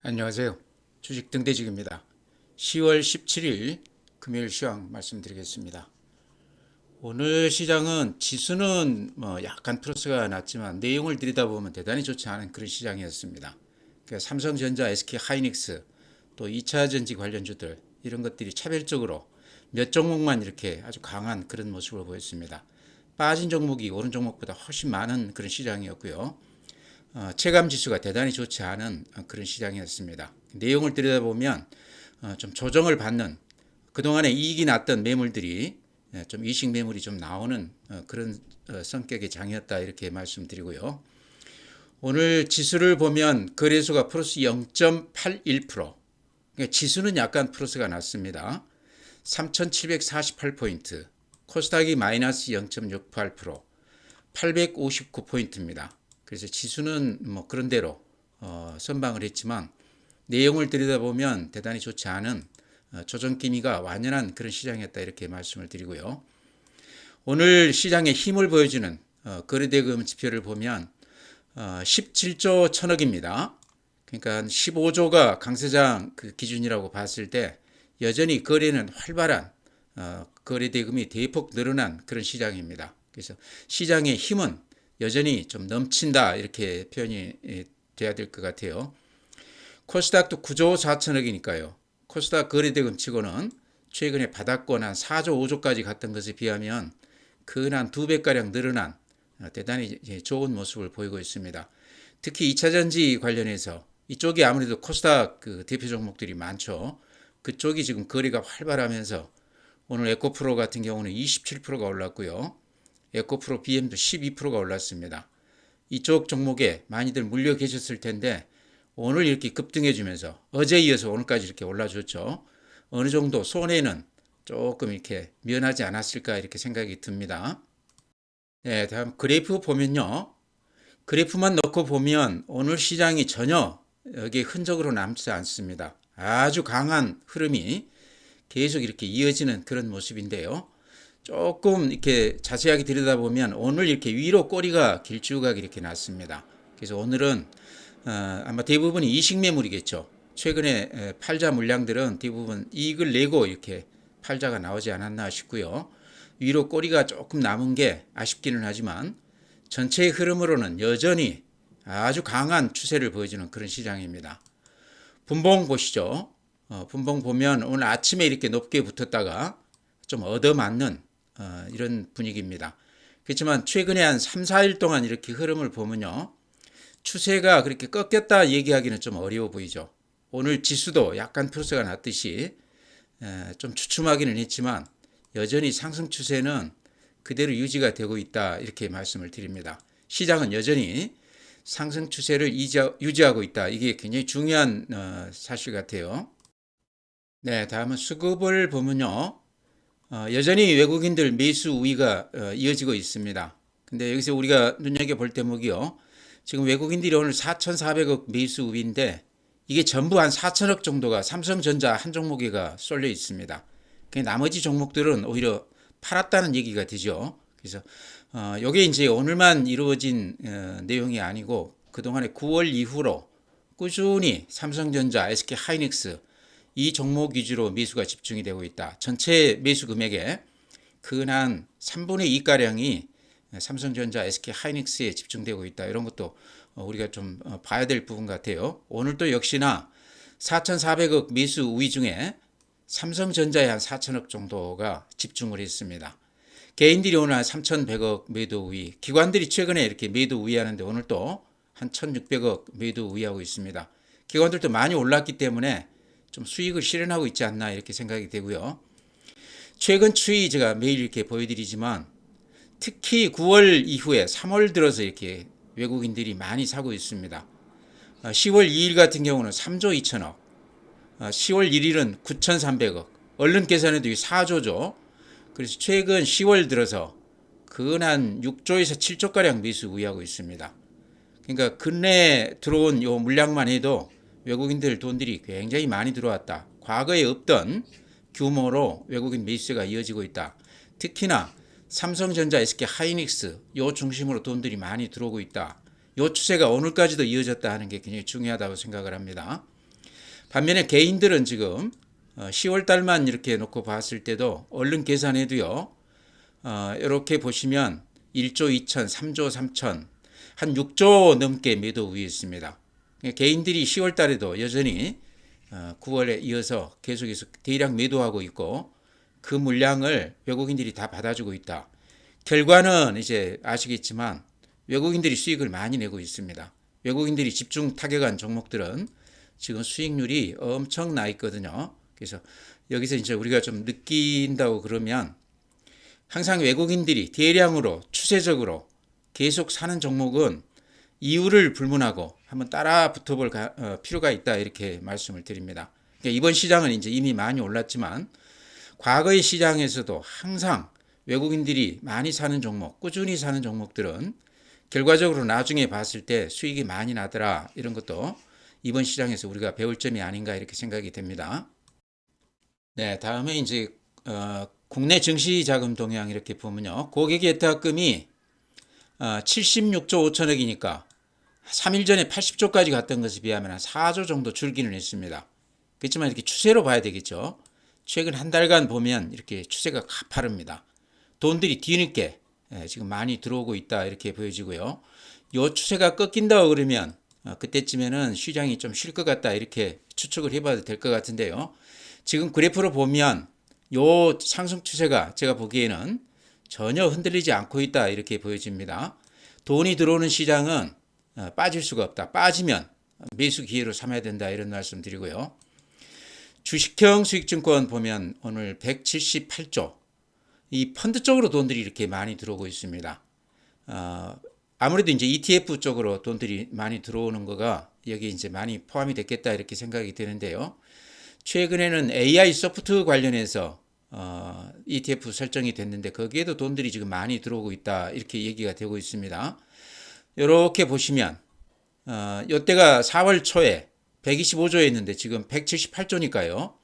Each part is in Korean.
안녕하세요. 주식 등대직입니다. 10월 17일 금요일 시황 말씀드리겠습니다. 오늘 시장은 지수는 약간 플러스가 났지만 내용을 들여다보면 대단히 좋지 않은 그런 시장이었습니다. 그러니까 삼성전자, SK하이닉스 또 2차전지 관련주들 이런 것들이 차별적으로 몇 종목만 이렇게 아주 강한 그런 모습을 보였습니다. 빠진 종목이 오른 종목보다 훨씬 많은 그런 시장이었고요. 체감 지수가 대단히 좋지 않은 그런 시장이었습니다. 내용을 들여다보면 좀 조정을 받는 그동안에 이익이 났던 매물들이 좀 이식 매물이 좀 나오는 그런 성격의 장이었다 이렇게 말씀드리고요. 오늘 지수를 보면 거래소가 플러스 0.81%, 그러니까 지수는 약간 플러스가 났습니다. 3,748포인트, 코스닥이 마이너스 0.68%, 859포인트입니다. 그래서 지수는 뭐 그런 대로 선방을 했지만 내용을 들여다보면 대단히 좋지 않은 조정 기미가 완연한 그런 시장이었다 이렇게 말씀을 드리고요. 오늘 시장의 힘을 보여주는 거래대금 지표를 보면 17조 1천억입니다. 그러니까 15조가 강세장 그 기준이라고 봤을 때 여전히 거래는 활발한 거래대금이 대폭 늘어난 그런 시장입니다. 그래서 시장의 힘은 여전히 좀 넘친다 이렇게 표현이 돼야 될 것 같아요. 코스닥도 9조 4천억이니까요. 코스닥 거래대금 치고는 최근에 바닥권 한 4조 5조까지 갔던 것에 비하면 근 한 2배가량 늘어난 대단히 좋은 모습을 보이고 있습니다. 특히 2차전지 관련해서 이쪽이 아무래도 코스닥 그 대표 종목들이 많죠. 그쪽이 지금 거래가 활발하면서 오늘 에코프로 같은 경우는 27%가 올랐고요. 에코프로 BM도 12%가 올랐습니다. 이쪽 종목에 많이들 물려 계셨을 텐데 오늘 이렇게 급등해 주면서 어제 이어서 오늘까지 이렇게 올라줬죠. 어느 정도 손해는 조금 이렇게 면하지 않았을까 이렇게 생각이 듭니다. 네, 다음 그래프 보면요. 그래프만 넣고 보면 오늘 시장이 전혀 여기에 흔적으로 남지 않습니다. 아주 강한 흐름이 계속 이렇게 이어지는 그런 모습인데요. 조금 이렇게 자세하게 들여다보면 오늘 이렇게 위로 꼬리가 길쭉하게 이렇게 났습니다. 그래서 오늘은 아마 대부분이 이식 매물이겠죠. 최근에 팔자 물량들은 대부분 이익을 내고 이렇게 팔자가 나오지 않았나 싶고요. 위로 꼬리가 조금 남은 게 아쉽기는 하지만 전체의 흐름으로는 여전히 아주 강한 추세를 보여주는 그런 시장입니다. 분봉 보시죠. 분봉 보면 오늘 아침에 이렇게 높게 붙었다가 좀 얻어맞는 이런 분위기입니다. 그렇지만 최근에 한 3, 4일 동안 이렇게 흐름을 보면요. 추세가 그렇게 꺾였다 얘기하기는 좀 어려워 보이죠. 오늘 지수도 약간 플러스가 났듯이 좀 주춤하기는 했지만 여전히 상승 추세는 그대로 유지가 되고 있다 이렇게 말씀을 드립니다. 시장은 여전히 상승 추세를 유지하고 있다. 이게 굉장히 중요한 사실 같아요. 네, 다음은 수급을 보면요. 여전히 외국인들 매수 우위가 이어지고 있습니다. 근데 여기서 우리가 눈여겨볼 대목이요. 지금 외국인들이 오늘 4,400억 매수 우위인데 이게 전부 한 4천억 정도가 삼성전자 한 종목에가 쏠려 있습니다. 나머지 종목들은 오히려 팔았다는 얘기가 되죠. 그래서 이게 이제 오늘만 이루어진 내용이 아니고 그동안에 9월 이후로 꾸준히 삼성전자, SK하이닉스 이 종목 위주로 매수가 집중이 되고 있다. 전체 매수 금액의 근한 3분의 2가량이 삼성전자, SK하이닉스에 집중되고 있다. 이런 것도 우리가 좀 봐야 될 부분 같아요. 오늘도 역시나 4,400억 매수 우위 중에 삼성전자에 한 4천억 정도가 집중을 했습니다. 개인들이 오늘 한 3,100억 매도 우위, 기관들이 최근에 이렇게 매도 우위하는데 오늘 또 한 1,600억 매도 우위하고 있습니다. 기관들도 많이 올랐기 때문에 좀 수익을 실현하고 있지 않나 이렇게 생각이 되고요. 최근 추이 제가 매일 이렇게 보여드리지만 특히 9월 이후에 3월 들어서 이렇게 외국인들이 많이 사고 있습니다. 10월 2일 같은 경우는 3조 2천억, 10월 1일은 9,300억, 얼른 계산해도 4조죠. 그래서 최근 10월 들어서 근한 6조에서 7조가량 매수 우위하고 있습니다. 그러니까 근래에 들어온 요 물량만 해도 외국인들 돈들이 굉장히 많이 들어왔다. 과거에 없던 규모로 외국인 매수가 이어지고 있다. 특히나 삼성전자, SK하이닉스 요 중심으로 돈들이 많이 들어오고 있다. 요 추세가 오늘까지도 이어졌다 하는 게 굉장히 중요하다고 생각을 합니다. 반면에 개인들은 지금 10월 달만 이렇게 놓고 봤을 때도 얼른 계산해도요. 이렇게 보시면 1조 2천, 3조 3천, 한 6조 넘게 매도 우위에 있습니다. 개인들이 10월 달에도 여전히 9월에 이어서 계속해서 대량 매도하고 있고 그 물량을 외국인들이 다 받아주고 있다. 결과는 이제 아시겠지만 외국인들이 수익을 많이 내고 있습니다. 외국인들이 집중 타격한 종목들은 지금 수익률이 엄청 나 있거든요. 그래서 여기서 이제 우리가 좀 느낀다고 그러면 항상 외국인들이 대량으로 추세적으로 계속 사는 종목은 이유를 불문하고 한번 따라 붙어볼 필요가 있다 이렇게 말씀을 드립니다. 그러니까 이번 시장은 이제 이미 많이 올랐지만 과거의 시장에서도 항상 외국인들이 많이 사는 종목, 꾸준히 사는 종목들은 결과적으로 나중에 봤을 때 수익이 많이 나더라 이런 것도 이번 시장에서 우리가 배울 점이 아닌가 이렇게 생각이 됩니다. 네, 다음에 이제 국내 증시 자금 동향 이렇게 보면요. 고객 예탁금이 76조 5천억이니까 3일 전에 80조까지 갔던 것에 비하면 한 4조 정도 줄기는 했습니다. 그렇지만 이렇게 추세로 봐야 되겠죠. 최근 한 달간 보면 이렇게 추세가 가파릅니다. 돈들이 뒤늦게 지금 많이 들어오고 있다 이렇게 보여지고요. 이 추세가 꺾인다고 그러면 그때쯤에는 시장이 좀 쉴 것 같다 이렇게 추측을 해봐도 될 것 같은데요. 지금 그래프로 보면 요 상승 추세가 제가 보기에는 전혀 흔들리지 않고 있다 이렇게 보여집니다. 돈이 들어오는 시장은 빠질 수가 없다. 빠지면 매수 기회로 삼아야 된다 이런 말씀 드리고요. 주식형 수익증권 보면 오늘 178조 이 펀드 쪽으로 돈들이 이렇게 많이 들어오고 있습니다. 아무래도 이제 ETF 쪽으로 돈들이 많이 들어오는 거가 여기 이제 많이 포함이 됐겠다 이렇게 생각이 드는데요. 최근에는 AI 소프트 관련해서 ETF 설정이 됐는데 거기에도 돈들이 지금 많이 들어오고 있다 이렇게 얘기가 되고 있습니다. 이렇게 보시면 이때가 4월 초에 125조였는데 지금 178조니까요.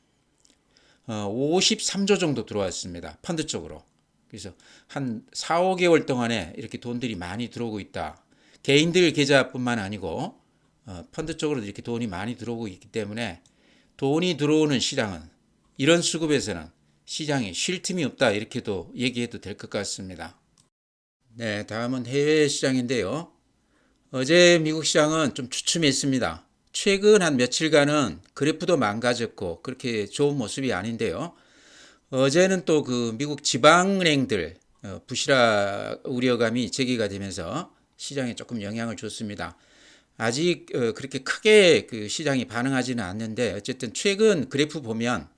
53조 정도 들어왔습니다. 펀드 쪽으로. 그래서 한 4, 5개월 동안에 이렇게 돈들이 많이 들어오고 있다. 개인들 계좌뿐만 아니고 펀드 쪽으로 이렇게 돈이 많이 들어오고 있기 때문에 돈이 들어오는 시장은 이런 수급에서는 시장이 쉴 틈이 없다 이렇게도 얘기해도 될 것 같습니다. 네, 다음은 해외 시장인데요. 어제 미국 시장은 좀 주춤했습니다. 최근 한 며칠간은 그래프도 망가졌고 그렇게 좋은 모습이 아닌데요. 어제는 또 그 미국 지방은행들 부실화 우려감이 제기가 되면서 시장에 조금 영향을 줬습니다. 아직 그렇게 크게 그 시장이 반응하지는 않는데 어쨌든 최근 그래프 보면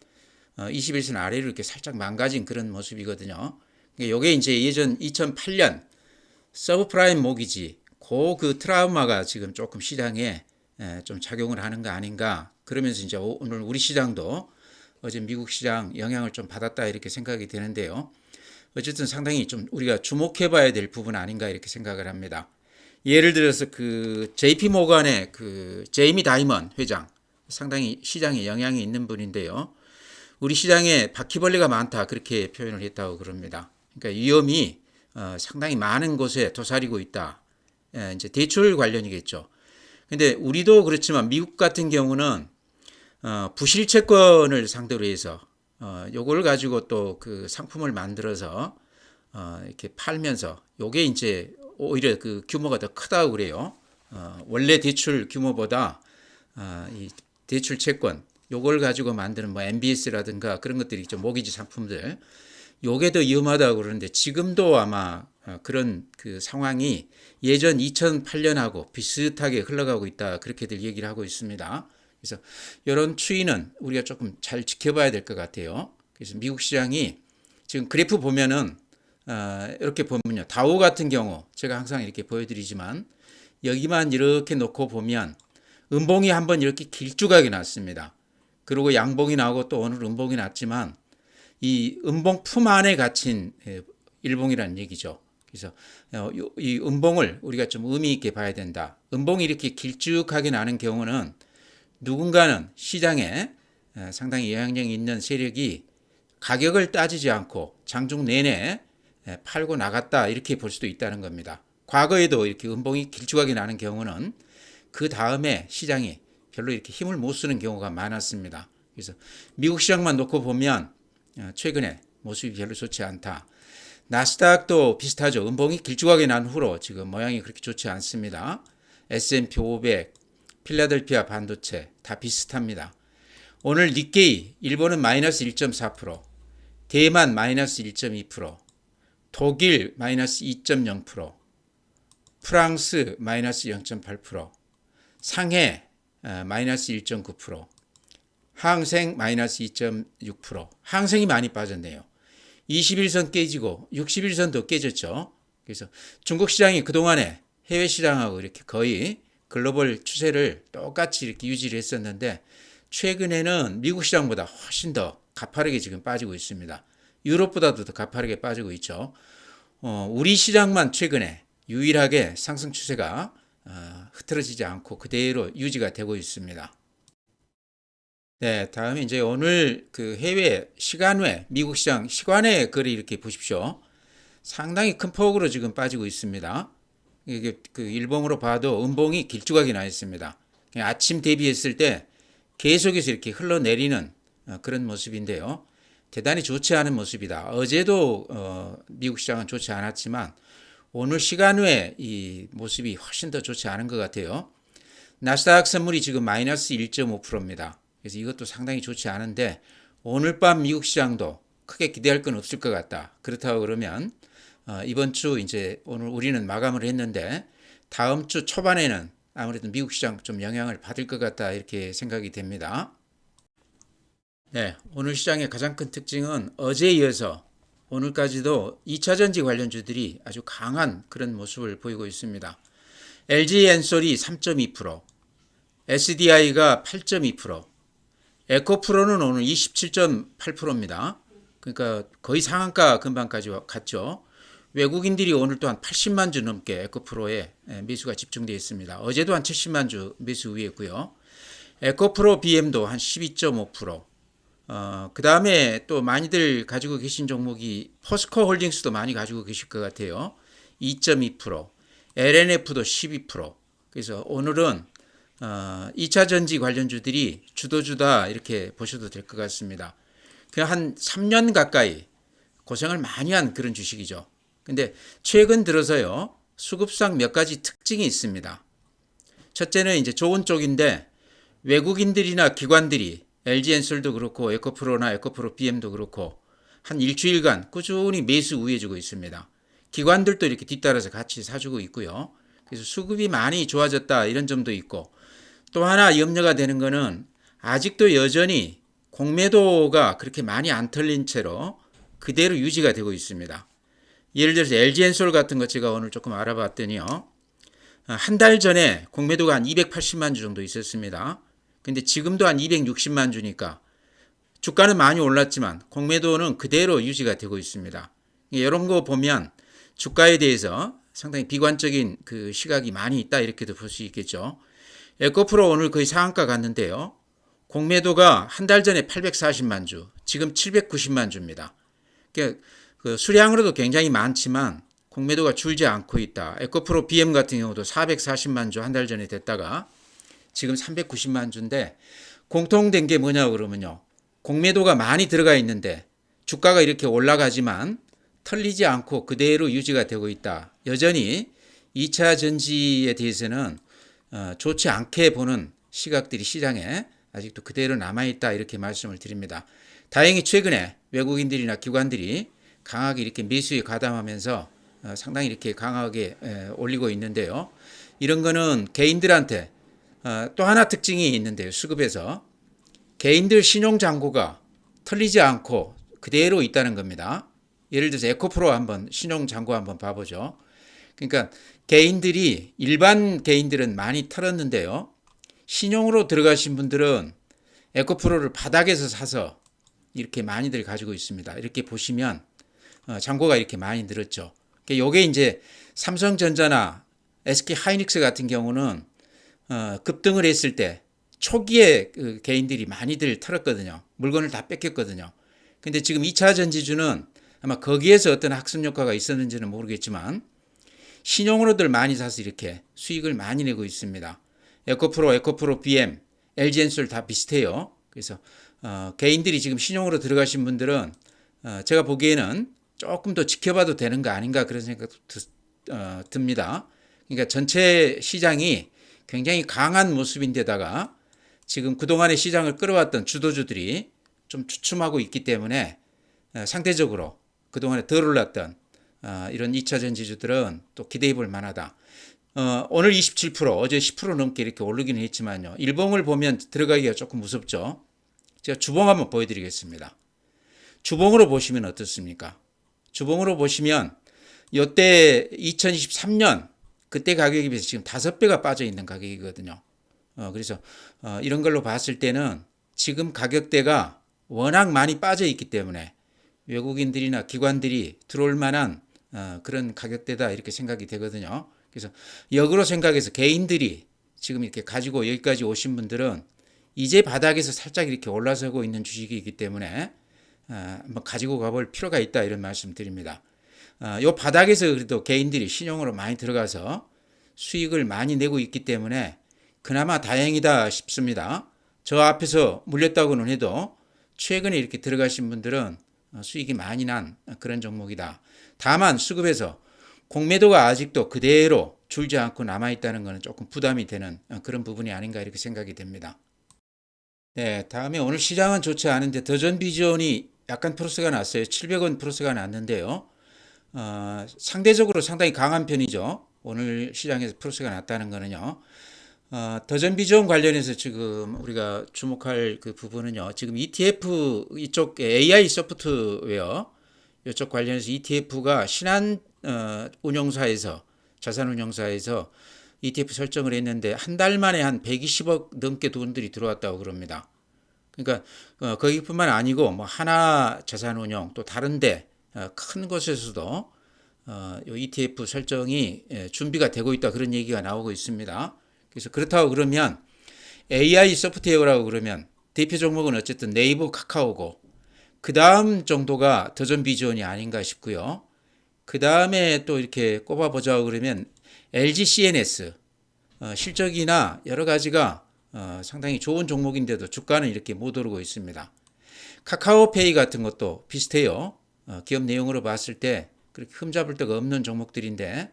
21선 아래로 이렇게 살짝 망가진 그런 모습이거든요. 이게 이제 예전 2008년 서브프라임 모기지 그 트라우마가 지금 조금 시장에 좀 작용을 하는 거 아닌가. 그러면서 이제 오늘 우리 시장도 어제 미국 시장 영향을 좀 받았다 이렇게 생각이 되는데요. 어쨌든 상당히 좀 우리가 주목해봐야 될 부분 아닌가 이렇게 생각을 합니다. 예를 들어서 그 JP 모간의 그 제이미 다이먼 회장 상당히 시장에 영향이 있는 분인데요. 우리 시장에 바퀴벌레가 많다 그렇게 표현을 했다고 그럽니다. 그러니까 위험이 상당히 많은 곳에 도사리고 있다. 이제 대출 관련이겠죠. 근데 우리도 그렇지만 미국 같은 경우는 부실 채권을 상대로 해서 요걸 가지고 또 그 상품을 만들어서 이렇게 팔면서 요게 이제 오히려 그 규모가 더 크다고 그래요. 원래 대출 규모보다 이 대출 채권 요걸 가지고 만드는 뭐 MBS라든가 그런 것들이 좀 모기지 상품들 요게 더 위험하다고 그러는데 지금도 아마 그런 그 상황이 예전 2008년하고 비슷하게 흘러가고 있다 그렇게들 얘기를 하고 있습니다. 그래서 이런 추이는 우리가 조금 잘 지켜봐야 될 것 같아요. 그래서 미국 시장이 지금 그래프 보면은 이렇게 보면요. 다우 같은 경우 제가 항상 이렇게 보여드리지만 여기만 이렇게 놓고 보면 음봉이 한번 이렇게 길쭉하게 났습니다. 그리고 양봉이 나오고 또 오늘 음봉이 났지만 이 음봉 품 안에 갇힌 일봉이라는 얘기죠. 그래서 이 음봉을 우리가 좀 의미 있게 봐야 된다. 음봉이 이렇게 길쭉하게 나는 경우는 누군가는 시장에 상당히 영향력이 있는 세력이 가격을 따지지 않고 장중 내내 팔고 나갔다 이렇게 볼 수도 있다는 겁니다. 과거에도 이렇게 음봉이 길쭉하게 나는 경우는 그 다음에 시장이 별로 이렇게 힘을 못 쓰는 경우가 많았습니다. 그래서 미국 시장만 놓고 보면 최근에 모습이 별로 좋지 않다. 나스닥도 비슷하죠. 음봉이 길쭉하게 난 후로 지금 모양이 그렇게 좋지 않습니다. S&P 500, 필라델피아 반도체 다 비슷합니다. 오늘 니케이, 일본은 마이너스 1.4%, 대만 마이너스 1.2%, 독일 마이너스 2.0%, 프랑스 마이너스 0.8%, 상해 마이너스 1.9%, 항생 마이너스 2.6%, 항생이 많이 빠졌네요. 21선 깨지고 61선도 깨졌죠. 그래서 중국 시장이 그동안에 해외 시장하고 이렇게 거의 글로벌 추세를 똑같이 이렇게 유지를 했었는데 최근에는 미국 시장보다 훨씬 더 가파르게 지금 빠지고 있습니다. 유럽보다도 더 가파르게 빠지고 있죠. 우리 시장만 최근에 유일하게 상승 추세가 흐트러지지 않고 그대로 유지가 되고 있습니다. 네, 다음에 이제 오늘 그 해외 시간외 미국 시장 시간외 거래 이렇게 보십시오. 상당히 큰 폭으로 지금 빠지고 있습니다. 이게 그 일봉으로 봐도 음봉이 길쭉하게 나 있습니다. 아침 대비했을 때 계속해서 이렇게 흘러내리는 그런 모습인데요. 대단히 좋지 않은 모습이다. 어제도 미국 시장은 좋지 않았지만 오늘 시간 외에 이 모습이 훨씬 더 좋지 않은 것 같아요. 나스닥 선물이 지금 마이너스 1.5%입니다. 그래서 이것도 상당히 좋지 않은데 오늘 밤 미국 시장도 크게 기대할 건 없을 것 같다. 그렇다고 그러면 이번 주 이제 오늘 우리는 마감을 했는데 다음 주 초반에는 아무래도 미국 시장 좀 영향을 받을 것 같다 이렇게 생각이 됩니다. 네, 오늘 시장의 가장 큰 특징은 어제에 이어서 오늘까지도 2차전지 관련주들이 아주 강한 그런 모습을 보이고 있습니다. LG엔솔이 3.2%, SDI가 8.2%, 에코프로는 오늘 27.8%입니다. 그러니까 거의 상한가 근방까지 갔죠. 외국인들이 오늘 또한 80만 주 넘게 에코프로에 매수가 집중되어 있습니다. 어제도 한 70만 주 매수 위했고요. 에코프로 BM도 한 12.5%. 그 다음에 또 많이들 가지고 계신 종목이 포스코 홀딩스도 많이 가지고 계실 것 같아요. 2.2%. LNF도 12%. 그래서 오늘은 2차 전지 관련주들이 주도주다 이렇게 보셔도 될 것 같습니다. 그냥 한 3년 가까이 고생을 많이 한 그런 주식이죠. 근데 최근 들어서요, 수급상 몇 가지 특징이 있습니다. 첫째는 이제 좋은 쪽인데 외국인들이나 기관들이 LG엔솔도 그렇고 에코프로나 에코프로 BM도 그렇고 한 일주일간 꾸준히 매수 우회해주고 있습니다. 기관들도 이렇게 뒤따라서 같이 사주고 있고요. 그래서 수급이 많이 좋아졌다 이런 점도 있고 또 하나 염려가 되는 거는 아직도 여전히 공매도가 그렇게 많이 안 털린 채로 그대로 유지가 되고 있습니다. 예를 들어서 LG엔솔 같은 거 제가 오늘 조금 알아봤더니요. 한 달 전에 공매도가 한 280만 주 정도 있었습니다. 근데 지금도 한 260만 주니까 주가는 많이 올랐지만 공매도는 그대로 유지가 되고 있습니다. 이런 거 보면 주가에 대해서 상당히 비관적인 그 시각이 많이 있다 이렇게도 볼 수 있겠죠. 에코프로 오늘 거의 상한가 갔는데요. 공매도가 한 달 전에 840만 주, 지금 790만 주입니다. 그러니까 그 수량으로도 굉장히 많지만 공매도가 줄지 않고 있다. 에코프로 BM 같은 경우도 440만 주 한 달 전에 됐다가 지금 390만 주인데 공통된 게 뭐냐고 그러면요. 공매도가 많이 들어가 있는데 주가가 이렇게 올라가지만 털리지 않고 그대로 유지가 되고 있다. 여전히 2차 전지에 대해서는 좋지 않게 보는 시각들이 시장에 아직도 그대로 남아있다 이렇게 말씀을 드립니다. 다행히 최근에 외국인들이나 기관들이 강하게 이렇게 매수에 가담하면서 상당히 이렇게 강하게 올리고 있는데요. 이런 거는 개인들한테 또 하나 특징이 있는데요. 수급에서 개인들 신용잔고가 털리지 않고 그대로 있다는 겁니다. 예를 들어서 에코프로 한번 신용잔고 한번 봐보죠. 그러니까 개인들이 일반 개인들은 많이 털었는데요. 신용으로 들어가신 분들은 에코프로를 바닥에서 사서 이렇게 많이들 가지고 있습니다. 이렇게 보시면 잔고가 이렇게 많이 늘었죠. 이게 이제 삼성전자나 SK하이닉스 같은 경우는 급등을 했을 때 초기에 그 개인들이 많이들 털었거든요. 물건을 다 뺏겼거든요. 근데 지금 2차 전지주는 아마 거기에서 어떤 학습 효과가 있었는지는 모르겠지만 신용으로들 많이 사서 이렇게 수익을 많이 내고 있습니다. 에코프로 BM LG엔솔 다 비슷해요. 그래서 개인들이 지금 신용으로 들어가신 분들은 제가 보기에는 조금 더 지켜봐도 되는 거 아닌가 그런 생각도 듭니다. 그러니까 전체 시장이 굉장히 강한 모습인데다가 지금 그동안의 시장을 끌어왔던 주도주들이 좀 주춤하고 있기 때문에 상대적으로 그동안에 덜 올랐던 이런 2차전 지주들은 또 기대해 볼 만하다. 오늘 27%, 어제 10% 넘게 이렇게 오르기는 했지만요. 일봉을 보면 들어가기가 조금 무섭죠. 제가 주봉 한번 보여드리겠습니다. 주봉으로 보시면 어떻습니까? 주봉으로 보시면 이때 2023년 그때 가격에 비해서 지금 5배가 빠져 있는 가격이거든요. 그래서 이런 걸로 봤을 때는 지금 가격대가 워낙 많이 빠져 있기 때문에 외국인들이나 기관들이 들어올 만한 그런 가격대다 이렇게 생각이 되거든요. 그래서 역으로 생각해서 개인들이 지금 이렇게 가지고 여기까지 오신 분들은 이제 바닥에서 살짝 이렇게 올라서고 있는 주식이기 때문에 한번 가지고 가볼 필요가 있다 이런 말씀 드립니다. 요 바닥에서 그래도 개인들이 신용으로 많이 들어가서 수익을 많이 내고 있기 때문에 그나마 다행이다 싶습니다. 저 앞에서 물렸다고는 해도 최근에 이렇게 들어가신 분들은 수익이 많이 난 그런 종목이다. 다만 수급에서 공매도가 아직도 그대로 줄지 않고 남아있다는 것은 조금 부담이 되는 그런 부분이 아닌가 이렇게 생각이 됩니다. 네, 다음에 오늘 시장은 좋지 않은데 더전 비전이 약간 플러스가 났어요. 700원 플러스가 났는데요. 상대적으로 상당히 강한 편이죠. 오늘 시장에서 플러스가 났다는 거는요. 더전 비전 관련해서 지금 우리가 주목할 그 부분은요. 지금 ETF 이쪽 AI 소프트웨어 이쪽 관련해서 ETF가 신한 운용사에서 자산운용사에서 ETF 설정을 했는데 한 달 만에 한 120억 넘게 돈들이 들어왔다고 그럽니다. 그러니까 거기뿐만 아니고 뭐 하나 자산운용 또 다른데 큰 곳에서도 요 ETF 설정이 준비가 되고 있다 그런 얘기가 나오고 있습니다. 그래서 그렇다고 그러면 AI 소프트웨어라고 그러면 대표 종목은 어쨌든 네이버 카카오고 그 다음 정도가 더전 비전이 아닌가 싶고요. 그 다음에 또 이렇게 꼽아보자고 그러면 LG CNS 실적이나 여러 가지가 상당히 좋은 종목인데도 주가는 이렇게 못 오르고 있습니다. 카카오페이 같은 것도 비슷해요. 기업 내용으로 봤을 때 그렇게 흠잡을 데가 없는 종목들인데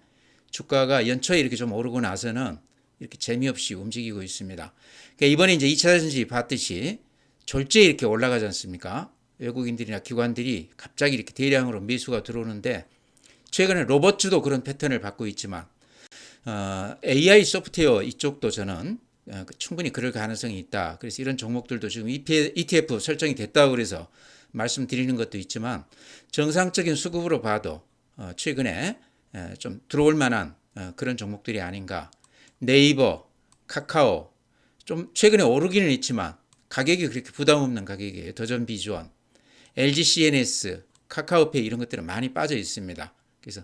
주가가 연초에 이렇게 좀 오르고 나서는 이렇게 재미없이 움직이고 있습니다. 그러니까 이번에 이제 2차 전지 봤듯이 졸지에 이렇게 올라가지 않습니까? 외국인들이나 기관들이 갑자기 이렇게 대량으로 매수가 들어오는데 최근에 로봇주도 그런 패턴을 받고 있지만 AI 소프트웨어 이쪽도 저는 충분히 그럴 가능성이 있다. 그래서 이런 종목들도 지금 ETF 설정이 됐다고 그래서 말씀드리는 것도 있지만 정상적인 수급으로 봐도 최근에 좀 들어올 만한 그런 종목들이 아닌가. 네이버, 카카오 좀 최근에 오르기는 있지만 가격이 그렇게 부담 없는 가격이에요. 더전 비주원, LG CNS, 카카오페이 이런 것들은 많이 빠져 있습니다. 그래서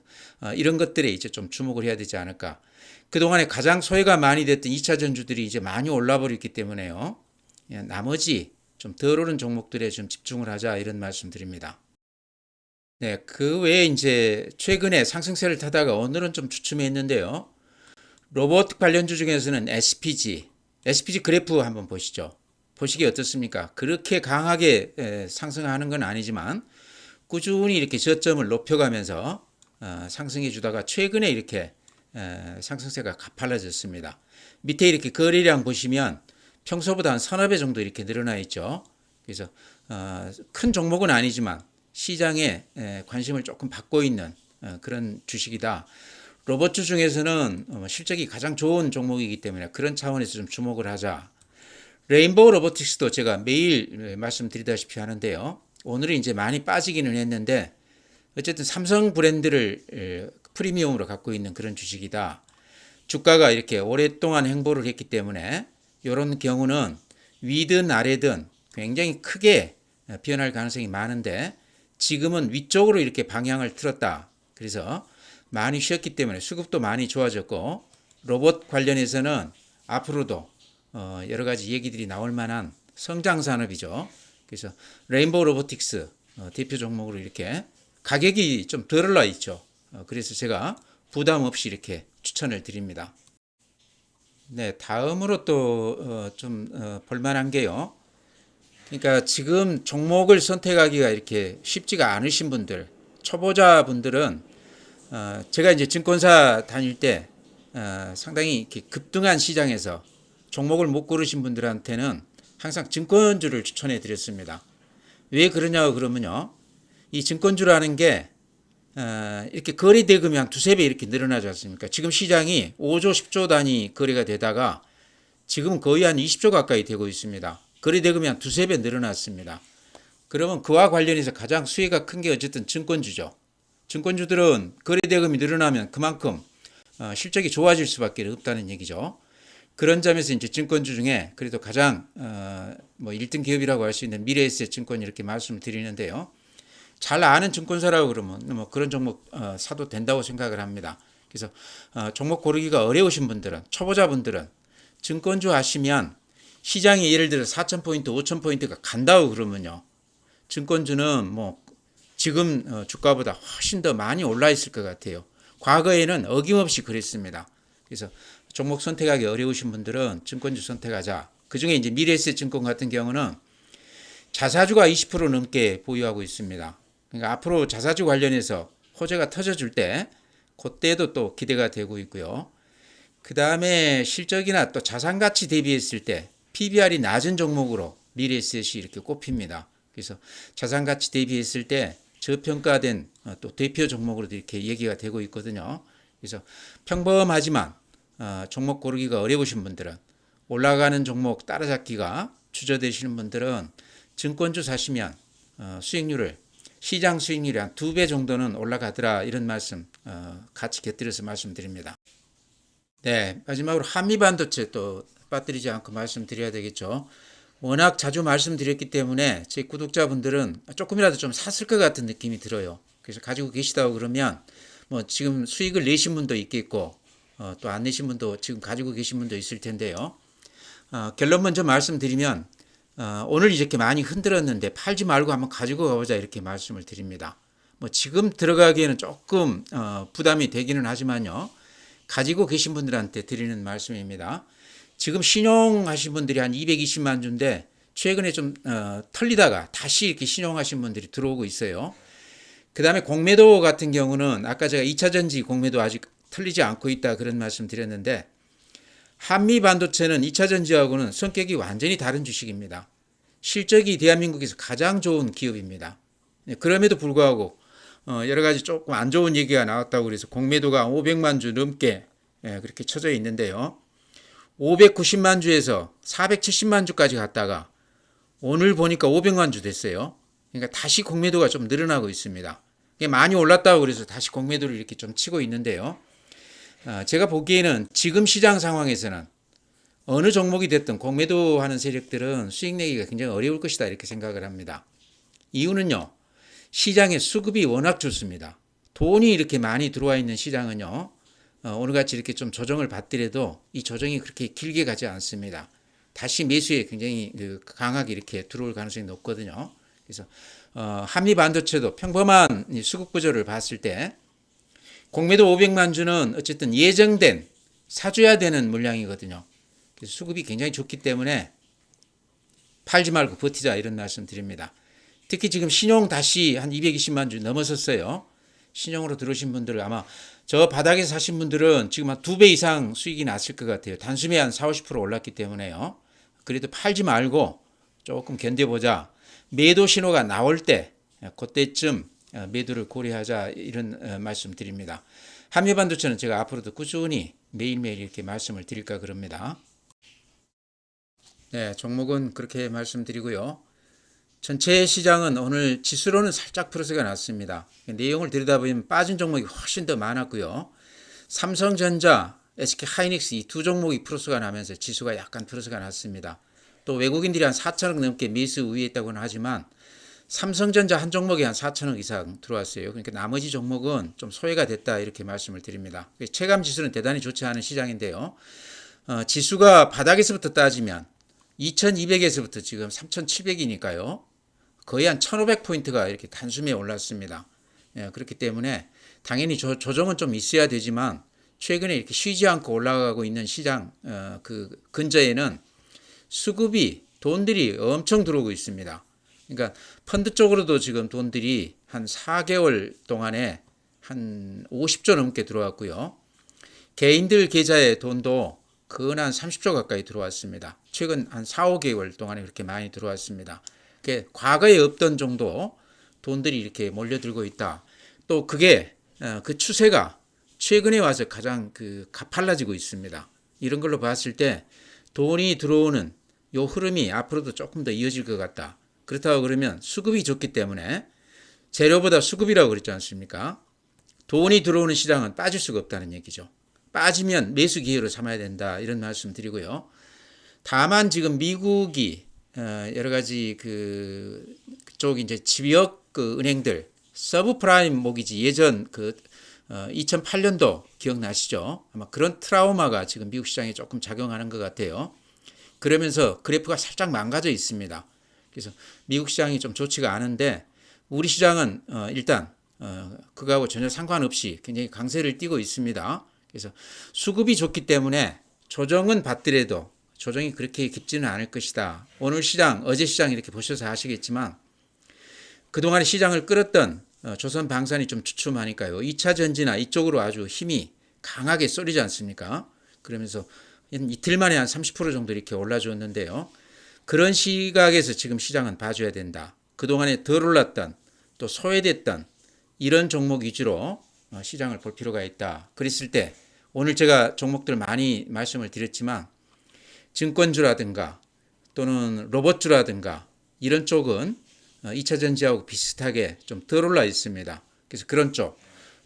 이런 것들에 이제 좀 주목을 해야 되지 않을까. 그동안에 가장 소외가 많이 됐던 2차 전주들이 이제 많이 올라버렸기 때문에요. 나머지 좀 덜 오른 종목들에 좀 집중을 하자 이런 말씀 드립니다. 네, 그 외에 이제 최근에 상승세를 타다가 오늘은 좀 주춤했는데요. 로봇 관련주 중에서는 SPG 그래프 한번 보시죠. 보시기 어떻습니까? 그렇게 강하게 상승하는 건 아니지만 꾸준히 이렇게 저점을 높여가면서 상승해 주다가 최근에 이렇게 상승세가 가팔라졌습니다. 밑에 이렇게 거래량 보시면 평소보다 한 서너 배 정도 이렇게 늘어나 있죠. 그래서 큰 종목은 아니지만 시장에 관심을 조금 받고 있는 그런 주식이다. 로봇주 중에서는 실적이 가장 좋은 종목이기 때문에 그런 차원에서 좀 주목을 하자. 레인보우 로보틱스도 제가 매일 말씀드리다시피 하는데요. 오늘은 이제 많이 빠지기는 했는데 어쨌든 삼성 브랜드를 프리미엄으로 갖고 있는 그런 주식이다. 주가가 이렇게 오랫동안 행보를 했기 때문에 이런 경우는 위든 아래든 굉장히 크게 변할 가능성이 많은데 지금은 위쪽으로 이렇게 방향을 틀었다. 그래서 많이 쉬었기 때문에 수급도 많이 좋아졌고 로봇 관련해서는 앞으로도 여러 가지 얘기들이 나올 만한 성장 산업이죠. 그래서 레인보우 로보틱스 대표 종목으로 이렇게 가격이 좀 덜 올라 있죠. 그래서 제가 부담 없이 이렇게 추천을 드립니다. 네, 다음으로 또 좀 볼만한 게요. 그러니까 지금 종목을 선택하기가 이렇게 쉽지가 않으신 분들, 초보자 분들은 제가 이제 증권사 다닐 때 상당히 이렇게 급등한 시장에서 종목을 못 고르신 분들한테는 항상 증권주를 추천해 드렸습니다. 왜 그러냐고 그러면요. 이 증권주라는 게 이렇게 거래 대금이 한 두세 배 이렇게 늘어나지 않습니까? 지금 시장이 5조, 10조 단위 거래가 되다가 지금은 거의 한 20조 가까이 되고 있습니다. 거래 대금이 한 두세 배 늘어났습니다. 그러면 그와 관련해서 가장 수혜가 큰 게 어쨌든 증권주죠. 증권주들은 거래 대금이 늘어나면 그만큼 실적이 좋아질 수밖에 없다는 얘기죠. 그런 점에서 이제 증권주 중에 그래도 가장 뭐 1등 기업이라고 할 수 있는 미래에셋 증권 이렇게 말씀을 드리는데요. 잘 아는 증권사라고 그러면 뭐 그런 종목 사도 된다고 생각을 합니다. 그래서 종목 고르기가 어려우신 분들은, 초보자분들은 증권주 하시면 시장이 예를 들어 4,000포인트, 5,000포인트가 간다고 그러면요. 증권주는 뭐 지금 주가보다 훨씬 더 많이 올라 있을 것 같아요. 과거에는 어김없이 그랬습니다. 그래서 종목 선택하기 어려우신 분들은 증권주 선택하자. 그중에 이제 미래에셋 증권 같은 경우는 자사주가 20% 넘게 보유하고 있습니다. 그러니까 앞으로 자사주 관련해서 호재가 터져줄 때 그때도 또 기대가 되고 있고요. 그 다음에 실적이나 또 자산가치 대비했을 때 PBR이 낮은 종목으로 미래에셋이 이렇게 꼽힙니다. 그래서 자산가치 대비했을 때 저평가된 또 대표 종목으로도 이렇게 얘기가 되고 있거든요. 그래서 평범하지만 종목 고르기가 어려우신 분들은, 올라가는 종목 따라잡기가 주저되시는 분들은 증권주 사시면 수익률을, 시장 수익률이 한 2배 정도는 올라가더라, 이런 말씀 같이 곁들여서 말씀드립니다. 네, 마지막으로 한미반도체 또 빠뜨리지 않고 말씀드려야 되겠죠. 워낙 자주 말씀드렸기 때문에 제 구독자분들은 조금이라도 좀 샀을 것 같은 느낌이 들어요. 그래서 가지고 계시다고 그러면 뭐 지금 수익을 내신 분도 있겠고 또 안 내신 분도 지금 가지고 계신 분도 있을 텐데요. 결론 먼저 말씀드리면 오늘 이렇게 많이 흔들었는데 팔지 말고 한번 가지고 가보자, 이렇게 말씀을 드립니다. 뭐 지금 들어가기에는 조금 부담이 되기는 하지만요. 가지고 계신 분들한테 드리는 말씀입니다. 지금 신용하신 분들이 한 220만 주인데 최근에 좀 털리다가 다시 이렇게 신용하신 분들이 들어오고 있어요. 그 다음에 공매도 같은 경우는 아까 제가 2차전지 공매도 아직 털리지 않고 있다, 그런 말씀 드렸는데 한미 반도체는 2차전지하고는 성격이 완전히 다른 주식입니다. 실적이 대한민국에서 가장 좋은 기업입니다. 그럼에도 불구하고 여러 가지 조금 안 좋은 얘기가 나왔다고 그래서 공매도가 500만 주 넘게 그렇게 쳐져 있는데요. 590만 주에서 470만 주까지 갔다가 오늘 보니까 500만 주 됐어요. 그러니까 다시 공매도가 좀 늘어나고 있습니다. 많이 올랐다고 그래서 다시 공매도를 이렇게 좀 치고 있는데요. 제가 보기에는 지금 시장 상황에서는 어느 종목이 됐든 공매도 하는 세력들은 수익 내기가 굉장히 어려울 것이다, 이렇게 생각을 합니다. 이유는요. 시장의 수급이 워낙 좋습니다. 돈이 이렇게 많이 들어와 있는 시장은요. 오늘같이 이렇게 좀 조정을 받더라도 이 조정이 그렇게 길게 가지 않습니다. 다시 매수에 굉장히 강하게 이렇게 들어올 가능성이 높거든요. 그래서 한미 반도체도 평범한 수급 구조를 봤을 때 공매도 500만 주는 어쨌든 예정된 사줘야 되는 물량이거든요. 그래서 수급이 굉장히 좋기 때문에 팔지 말고 버티자, 이런 말씀 드립니다. 특히 지금 신용 다시 한 220만 주 넘어섰어요. 신용으로 들어오신 분들, 아마 저 바닥에 사신 분들은 지금 한 2배 이상 수익이 났을 것 같아요. 단숨에 한 4, 50% 올랐기 때문에요. 그래도 팔지 말고 조금 견뎌보자. 매도 신호가 나올 때 그때쯤 매도를 고려하자, 이런 말씀 드립니다. 한미반도체는 제가 앞으로도 꾸준히 매일매일 이렇게 말씀을 드릴까 그럽니다. 네, 종목은 그렇게 말씀드리고요. 전체 시장은 오늘 지수로는 살짝 플러스가 났습니다. 내용을 들여다보면 빠진 종목이 훨씬 더 많았고요. 삼성전자, SK하이닉스 이 두 종목이 플러스가 나면서 지수가 약간 플러스가 났습니다. 또 외국인들이 한 4천억 넘게 매수 우위했다고는 하지만 삼성전자 한 종목이 한 4천억 이상 들어왔어요. 그러니까 나머지 종목은 좀 소외가 됐다, 이렇게 말씀을 드립니다. 체감 지수는 대단히 좋지 않은 시장인데요. 지수가 바닥에서부터 따지면 2200에서부터 지금 3700이니까요. 거의 한 1500포인트가 이렇게 단숨에 올랐습니다. 그렇기 때문에 당연히 조정은 좀 있어야 되지만 최근에 이렇게 쉬지 않고 올라가고 있는 시장 그 근저에는 수급이 돈들이 엄청 들어오고 있습니다. 그러니까 펀드 쪽으로도 지금 돈들이 한 4개월 동안에 한 50조 넘게 들어왔고요. 개인들 계좌에 돈도 근한 30조 가까이 들어왔습니다. 최근 한 4, 5개월 동안에 그렇게 많이 들어왔습니다. 과거에 없던 정도 돈들이 이렇게 몰려들고 있다. 또 그게 그 추세가 최근에 와서 가장 가팔라지고 있습니다. 이런 걸로 봤을 때 돈이 들어오는 요 흐름이 앞으로도 조금 더 이어질 것 같다. 그렇다고 그러면 수급이 좋기 때문에 재료보다 수급이라고 그랬지 않습니까? 돈이 들어오는 시장은 빠질 수가 없다는 얘기죠. 빠지면 매수 기회로 삼아야 된다. 이런 말씀 드리고요. 다만 지금 미국이 여러 가지 그쪽 이제 지역 은행들 서브프라임 모기지 예전 2008년도 기억나시죠? 아마 그런 트라우마가 지금 미국 시장에 조금 작용하는 것 같아요. 그러면서 그래프가 살짝 망가져 있습니다. 그래서 미국 시장이 좀 좋지가 않은데 우리 시장은 일단 그거하고 전혀 상관없이 굉장히 강세를 띠고 있습니다. 그래서 수급이 좋기 때문에 조정은 받더라도 조정이 그렇게 깊지는 않을 것이다. 오늘 시장, 어제 시장 이렇게 보셔서 아시겠지만 그동안에 시장을 끌었던 조선방산이 좀 주춤하니까요. 2차 전지나 이쪽으로 아주 힘이 강하게 쏠리지 않습니까? 그러면서 이틀 만에 한 30% 정도 이렇게 올라줬는데요. 그런 시각에서 지금 시장은 봐줘야 된다. 그동안에 덜 올랐던 또 소외됐던 이런 종목 위주로 시장을 볼 필요가 있다. 그랬을 때 오늘 제가 종목들 많이 말씀을 드렸지만 증권주라든가 또는 로봇주라든가 이런 쪽은 2차 전지하고 비슷하게 좀 덜 올라 있습니다. 그래서 그런 쪽,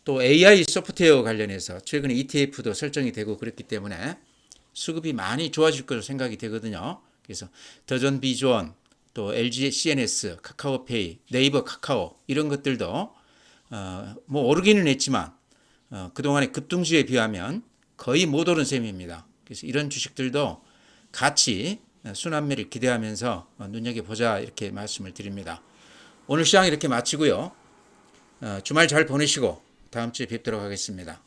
또 AI 소프트웨어 관련해서 최근에 ETF도 설정이 되고 그렇기 때문에 수급이 많이 좋아질 것으로 생각이 되거든요. 그래서 더존 비주원, 또 LG CNS, 카카오페이, 네이버 카카오 이런 것들도 뭐 오르기는 했지만 그동안의 급등주에 비하면 거의 못 오른 셈입니다. 그래서 이런 주식들도 같이 순환매를 기대하면서 눈여겨보자 이렇게 말씀을 드립니다. 오늘 시장 이렇게 마치고요. 주말 잘 보내시고 다음 주에 뵙도록 하겠습니다.